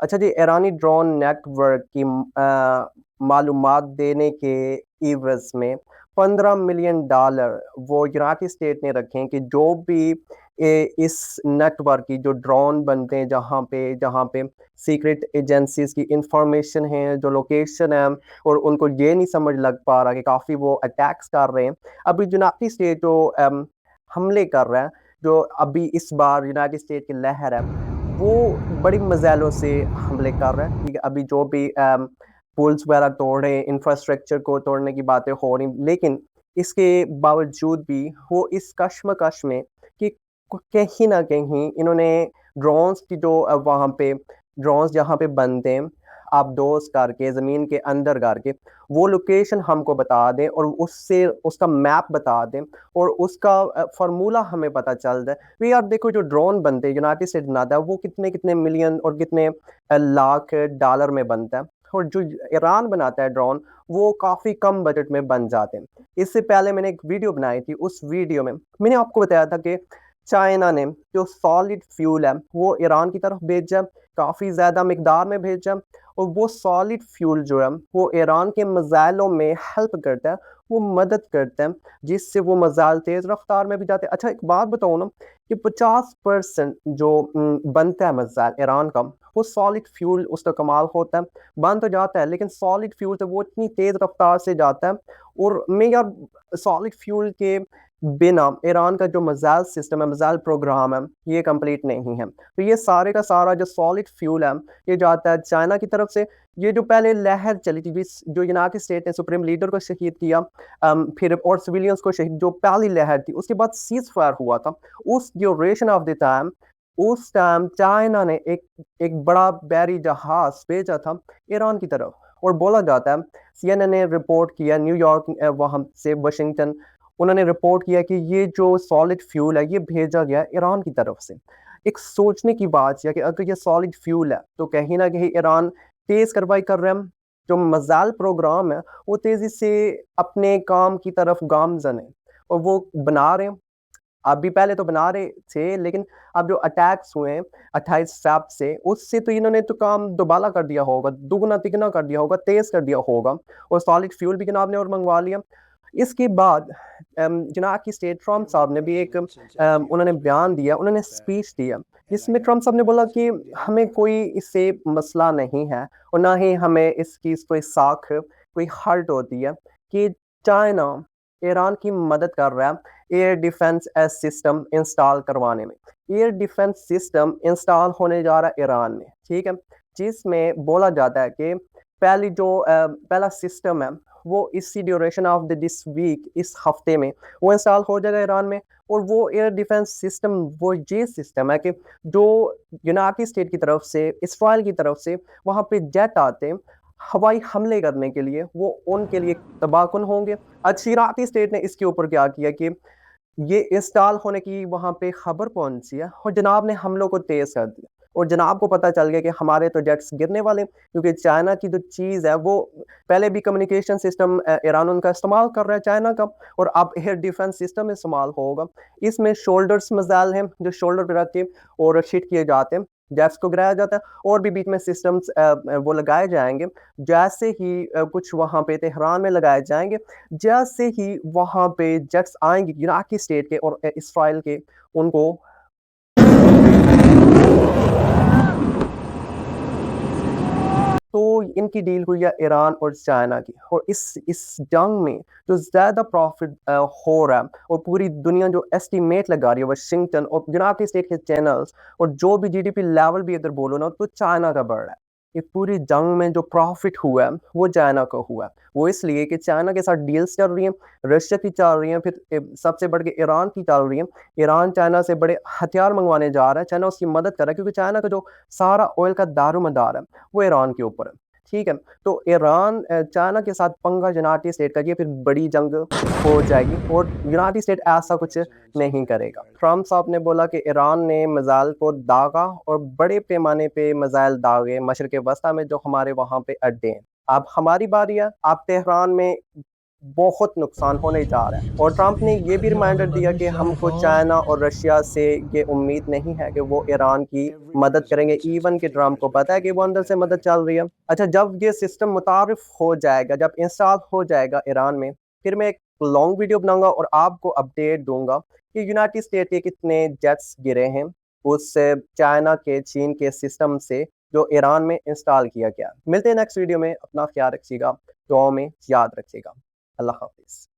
अच्छा जी, ईरानी drone network की मालूमात देने के एवज़ में $15 मिलियन वो यूनाइटेड स्टेट ने रखे हैं कि जो भी इस नेटवर्क की जो ड्रोन बनते हैं जहाँ पे सीक्रेट एजेंसीज़ की इंफॉर्मेशन है, जो लोकेशन है और उनको ये नहीं समझ लग पा रहा कि काफ़ी वो अटैक्स कर रहे हैं। अभी यूनाइटेड स्टेट जो हमले कर रहा है, जो अभी इस बार यूनाइटेड स्टेट की लहर है, वो बड़ी मिसाइलों से हमले कर रहा है, ठीक है? अभी जो भी पुल्स वगैरह तोड़ रहे हैं, इंफ्रास्ट्रक्चर को तोड़ने की बातें हो रही, लेकिन इसके बावजूद भी वो इस कश्मकश में कि कहीं न कहीं इन्होंने ड्रोन्स की जो वहाँ पे ड्रोन्स जहाँ पे बनते हैं, आबदोज़ करके, ज़मीन के अंदर करके, वो लोकेशन हमको बता दें और उससे उसका मैप बता दें और उसका फ़ॉर्मूला हमें पता चल जाए। तो यार देखो जो ड्रोन बनते हैं, यूनाइटेड स्टेट्स बनाता है, वो कितने-कितने मिलियन और कितने लाख डॉलर में बनता है और जो ईरान बनाता है ड्रोन, वो काफ़ी कम बजट में बन जाते हैं। इससे पहले मैंने एक वीडियो बनाई थी, उस वीडियो में मैंने आपको बताया था कि चाइना ने जो सॉलिड फ्यूल है, वो ईरान की तरफ भेजा, काफ़ी ज़्यादा मिकदार में भेजा और वो सॉलिड फ्यूल जो है, वो ईरान के मिसाइलों में हेल्प करता है, वो मदद करता है, जिससे वो मिसाइल तेज़ रफ़्तार में भी जाते हैं। अच्छा एक बात बताऊँ ना कि 50% जो बनता है मिसाइल ईरान का, वो सॉलिड फ्यूल उसका कमाल होता है। बन तो जाता है, लेकिन सॉलिड फ्यूल से वो इतनी तेज़ रफ़्तार से जाता है और मैं यार सॉलिड फ्यूल के बिना ईरान का जो मिसाइल सिस्टम है, मिसाइल प्रोग्राम है, ये कंप्लीट नहीं है। तो ये सारे का सारा जो सॉलिड फ्यूल है, ये जाता है चाइना की तरफ से। ये जो पहले लहर चली थी जो यूनाइटेड स्टेट ने सुप्रीम लीडर को शहीद किया, फिर और सिविलियंस को शहीद, जो पहली लहर थी, उसके बाद सीज़ फायर हुआ था। उस ड्यूरेशन ऑफ द टाइम उस टाइम चाइना ने एक एक बड़ा बहरी जहाज़ भेजा था ईरान की तरफ और बोला जाता है, सीएनएन ने रिपोर्ट किया, न्यूयॉर्क वहाँ से वाशिंगटन, उन्होंने रिपोर्ट किया कि ये जो सॉलिड फ्यूल है, ये भेजा गया ईरान की तरफ से। एक सोचने की बात है कि अगर ये सॉलिड फ्यूल है, तो कहीं न कहीं ईरान तेज़ कार्रवाई कर रहा है। जो मज़ाल प्रोग्राम है, वो तेज़ी से अपने काम की तरफ गामज़न है और वो बना रहे हैं। अभी पहले तो बना रहे थे, लेकिन अब जो अटैक्स हुए हैं 28 फ़ैब से, उससे तो इन्होंने तो काम दोबाला कर दिया होगा, दुगना-तिगना कर दिया होगा, तेज़ कर दिया होगा और सॉलिड फ्यूल भी जनाब ने और मँगवा लिया। इसके बाद जनाब की स्टेट ट्रम्प साहब ने भी एक उन्होंने बयान दिया, उन्होंने स्पीच दिया, जिसमें ट्रम्प साहब ने बोला कि हमें कोई इससे मसला नहीं है और ना ही हमें इसकी कोई साख, कोई हर्ट होती है कि चाइना ईरान की मदद कर रहा है एयर डिफेंस सिस्टम इंस्टॉल करवाने में। एयर डिफेंस सिस्टम इंस्टॉल होने जा रहा है ईरान में, ठीक है? जिसमें बोला जाता है कि पहला सिस्टम है, वो इसी duration of the this week, इस हफ्ते में वो इंस्टॉल हो जाएगा ईरान में और वो एयर डिफेंस सिस्टम वो ये सिस्टम है कि जो यूनाइटेड स्टेट की तरफ से, इसराइल की तरफ से वहाँ पे जेट आते हैं, हवाई हमले करने के लिए, वो उनके लिए तबाहकुन होंगे। आज यूनाइटेड स्टेट ने इसके ऊपर क्या किया कि ये इंस्टॉल होने की वहाँ पे खबर पहुँची है और जनाब ने हमलों को तेज़ कर दिया और जनाब को पता चल गया कि हमारे तो जेट्स गिरने वाले हैं, क्योंकि चाइना की जो चीज़ है वो पहले भी कम्युनिकेशन सिस्टम ईरान उनका इस्तेमाल कर रहा है चाइना का और अब एयर डिफेंस सिस्टम इस्तेमाल होगा। इसमें शोल्डर्स मिसाइल हैं जो शोल्डर पे रख के और हिट किए जाते हैं, जेट्स को गिराया जाता है और भी बीच में सिस्टम्स वो लगाए जाएँगे। जैसे ही कुछ वहाँ पे तेहरान में लगाए जाएँगे, जैसे ही वहाँ पे जेट्स आएँगे यूनाइटेड स्टेट के और इसराइल के, उनको तो इनकी डील हुई है ईरान और चाइना की और इस जंग में जो ज़्यादा प्रॉफ़िट हो रहा है और पूरी दुनिया जो एस्टीमेट लगा रही है, वाशिंगटन और यूनाइटेड स्टेट के चैनल्स और जो भी जीडीपी लेवल भी अगर बोलो ना, तो चाइना का बढ़ रहा है। ये पूरी जंग में जो प्रॉफ़िट हुआ है, वो चाइना का हुआ है। वो इसलिए कि चाइना के साथ डील्स चल रही हैं, रशिया की चल रही हैं, फिर सबसे बढ़ के ईरान की चल रही हैं। ईरान चाइना से बड़े हथियार मँगवाने जा रहा है, चाइना उसकी मदद कर रहा है, क्योंकि चाइना का जो सारा ऑयल का दारोमदार है, वो ईरान के ऊपर है। ठीक है? तो ईरान चाइना के साथ पंगा यूनाइटेड स्टेट का, ये फिर बड़ी जंग हो जाएगी और यूनाइटेड स्टेट ऐसा कुछ नहीं करेगा। ट्रम्प साहब ने बोला कि ईरान ने मिसाइल को दागा और बड़े पैमाने पे मिसाइल दागे मशरिक़ वस्ता में, जो हमारे वहाँ पे अड्डे हैं। अब हमारी बारी है, अब तेहरान में बहुत नुकसान होने जा रहा है। और ट्रंप ने ये भी रिमाइंडर दिया कि हमको चाइना और रशिया से ये उम्मीद नहीं है कि वो ईरान की मदद करेंगे, इवन कि ट्रंप को पता है कि वो अंदर से मदद चल रही है। अच्छा, जब ये सिस्टम मुतारिफ हो जाएगा, जब इंस्टॉल हो जाएगा ईरान में, फिर मैं एक लॉन्ग वीडियो बनाऊंगा और आपको अपडेट दूंगा कि यूनाइटेड स्टेट के कितने जेट्स गिरे हैं उस चाइना के, चीन के सिस्टम से जो ईरान में इंस्टॉल किया गया। मिलते हैं नेक्स्ट वीडियो में, अपना ख्याल रखिएगा, दुआओं में याद रखिएगा। अल्लाह हाफिज।